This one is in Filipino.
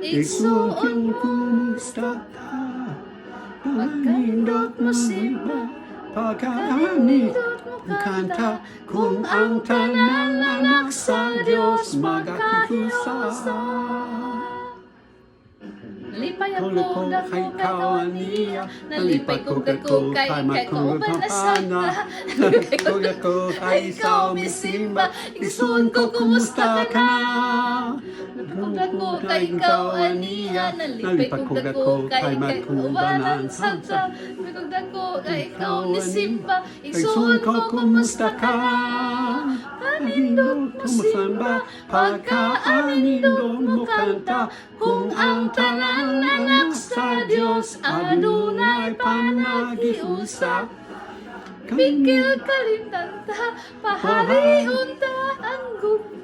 Igsoon kumusta ka? Panindot mo simba, pagkaanindot mo kanta, kung ang tanan anak sa Diyos magkakiusa. Nalipay ako Kung dako kay kay kawaniya, nalipay ko dako kay kauban na santa. Kung ako ay ikaw misimba, igsoon ko kumusta ka? Kung dako kay kawaniya, nalipay ko dako kay kauban na santa. Kung dako kay ikaw misimba, igsoon ko kumusta ka? Anindot mo simba, pagkaanindot mo kanta, kung ang tanan anak sa Diyos adunay panagiusa. Bigil kalintanta, pahariun ta ang